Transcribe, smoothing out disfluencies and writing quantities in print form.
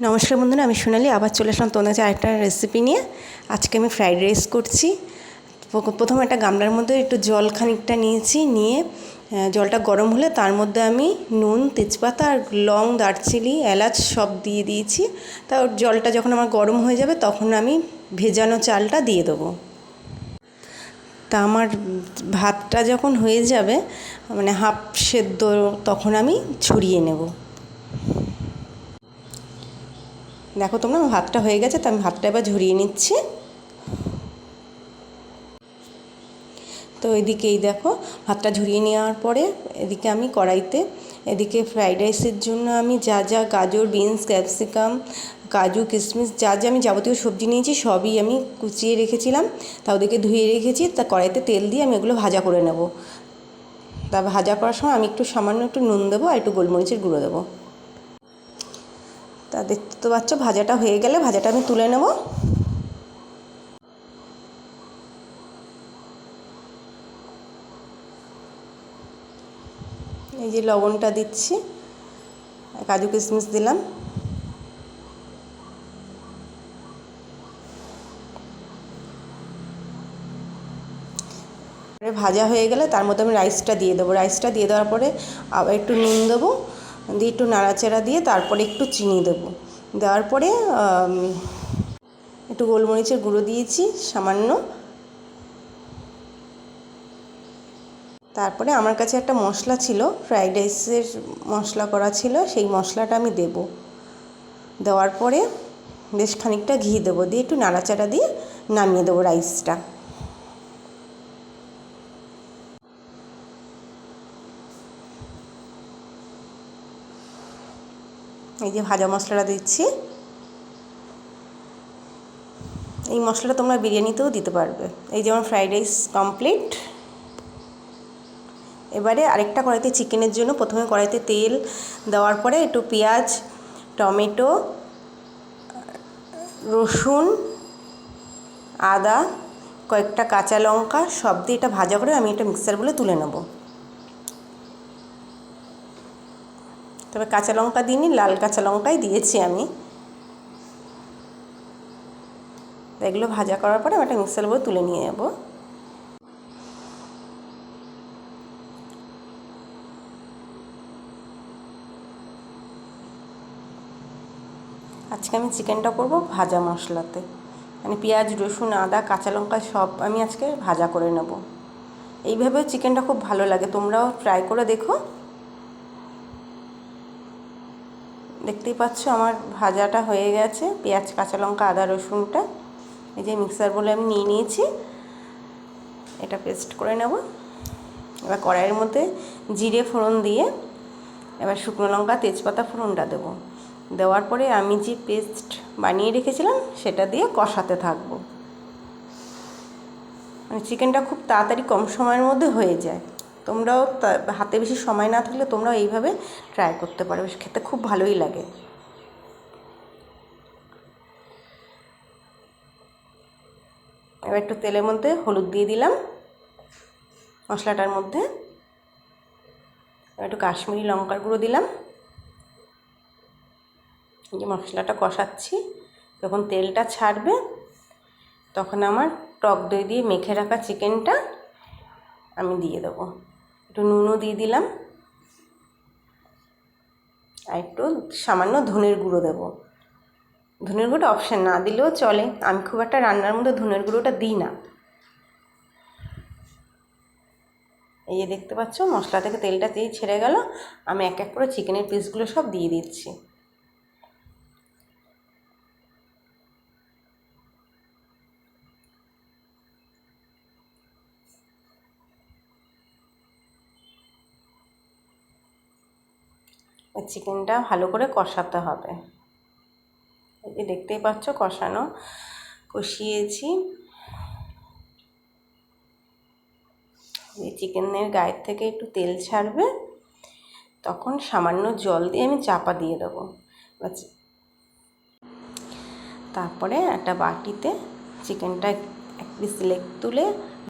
নমস্কার বন্ধুরা, আমি সোনালি আবার চলে আসলাম তোমাদের কাছে আরেকটা রেসিপি নিয়ে। আজকে আমি ফ্রাইড রাইস করছি। প্রথমে একটা গামলার মধ্যে একটু জল খানিকটা নিয়েছি, নিয়ে জলটা গরম হলে তার মধ্যে আমি নুন, তেজপাতা আর লং, দারচিনি, এলাচ সব দিয়ে দিয়েছি। তা জলটা যখন আমার গরম হয়ে যাবে তখন আমি ভেজানো চালটা দিয়ে দেবো। তা আমার ভাতটা যখন হয়ে যাবে, মানে হাফ সেদ্ধ, তখন আমি ছড়িয়ে নেব। দেখো তোমরা, আমার ভাতটা হয়ে গেছে, তো আমি ভাতটা এবার ঝরিয়ে নিচ্ছি। তো এদিকে এই দেখো, ভাতটা ঝরিয়ে নেওয়ার পরে এদিকে আমি কড়াইতে, এদিকে ফ্রাইড রাইসের জন্য আমি যা যা গাজর, বিনস, ক্যাপসিকাম, কাজু, কিশমিশ, যা যা আমি যাবতীয় সবজি নিয়েছি সবই আমি কুচিয়ে রেখেছিলাম। তা ওদিকে ধুয়ে রেখেছি। তা কড়াইতে তেল দিয়ে আমি এগুলো ভাজা করে নেব। তা ভাজা করার সময় আমি সামান্য একটু নুন দেবো আর একটু গোলমরিচের গুঁড়ো দেবো। তা দেখতে তো পাচ্ছ, ভাজাটা হয়ে গেলে ভাজাটা আমি তুলে নেব। এই যে লবণটা দিচ্ছি, কাজু কিশমিশ দিলাম। ভাজা হয়ে গেলে তার মধ্যে আমি রাইসটা দিয়ে দেবো। রাইসটা দিয়ে দেওয়ার পরে আবার একটু নুন দেবো, দিয়ে একটু নাড়াচাড়া দিয়ে তারপরে একটু চিনি দেবো। দেওয়ার পরে একটু গোলমরিচের গুঁড়ো দিয়েছি সামান্য। তারপরে আমার কাছে একটা মশলা ছিল, ফ্রাইড রাইসের মশলা করা ছিল, সেই মশলাটা আমি দেব। দেওয়ার পরে বেশ খানিকটা ঘি দেবো, দিয়ে একটু নাড়াচাড়া দিয়ে নামিয়ে দেবো রাইসটা। এই যে ভাজা মশলাটা দিচ্ছি। এই মশলাটা তোমরা বিরিয়ানিতেও দিতে পারবে। এই যে আমার ফ্রাইড রাইস কমপ্লিট। এবারে আরেকটা কড়াইতে চিকেনের জন্য প্রথমে কড়াইতে তেল দেওয়ার পরে একটু পেঁয়াজ, টমেটো, রসুন, আদা, কয়েকটা কাঁচা লঙ্কা সব দিয়ে এটা ভাজা করে আমি এটা মিক্সার বলে তুলে নেব। তবে কাঁচা লঙ্কা দিইনি, লাল কাঁচা লঙ্কাই দিয়েছি আমি। এগুলো ভাজা করার পরে আমি একটা মিক্সার বলে তুলে নিয়ে যাব। আজকে আমি চিকেনটা করব ভাজা মশলাতে, মানে পেঁয়াজ, রসুন, আদা, কাঁচা লঙ্কা সব আমি আজকে ভাজা করে নেব। এইভাবেও চিকেনটা খুব ভালো লাগে, তোমরাও ট্রাই করে দেখো। দেখতেই পাচ্ছ আমার ভাজাটা হয়ে গেছে, পেঁয়াজ, কাঁচা লঙ্কা, আদা, রসুনটা। এই যে মিক্সার বলে আমি নিয়ে নিয়েছি, এটা পেস্ট করে নেব। এবার কড়াইয়ের মধ্যে জিরে ফোড়ন দিয়ে এবার শুকনো লঙ্কা, তেজপাতা ফোড়নটা দেবো। দেওয়ার পরে আমি যে পেস্ট বানিয়ে রেখেছিলাম সেটা দিয়ে কষাতে থাকবো। মানে চিকেনটা খুব তাড়াতাড়ি কম সময়ের মধ্যে হয়ে যায়। তোমরাও হাতে বেশি সময় না থাকলে তোমরাও এইভাবে ট্রাই করতে পারো, খেতে খুব ভালোই লাগে। এবার একটু তেলের মধ্যে হলুদ দিয়ে দিলাম মশলাটার মধ্যে, একটু কাশ্মীরি লঙ্কার গুঁড়ো দিলাম। এই যে মশলাটা কষাচ্ছি, যখন তেলটা ছাড়বে তখন আমার টক দই দিয়ে মেখে রাখা চিকেনটা আমি দিয়ে দেবো। একটু নুনও দিয়ে দিলাম আর একটু সামান্য ধনের গুঁড়ো দেবো। ধনের গুঁড়োটা অপশান, না দিলেও চলে, আমি খুব একটা রান্নার মধ্যে ধনের গুঁড়োটা দিই না। এই যে দেখতে পাচ্ছ মশলা থেকে তেলটা ছেড়ে গেল, আমি এক এক করে চিকেনের পিসগুলো সব দিয়ে দিচ্ছি। চিকেনটা ভালো করে কষাতে হবে। এই যে দেখতেই পাচ্ছ কষিয়েছি। এই চিকেনের গায়ের থেকে একটু তেল ছাড়বে, তখন সামান্য জল দিয়ে আমি চাপা দিয়ে দেবো। তারপরে একটা বাটিতে চিকেনটা এক পিস লেগ তুলে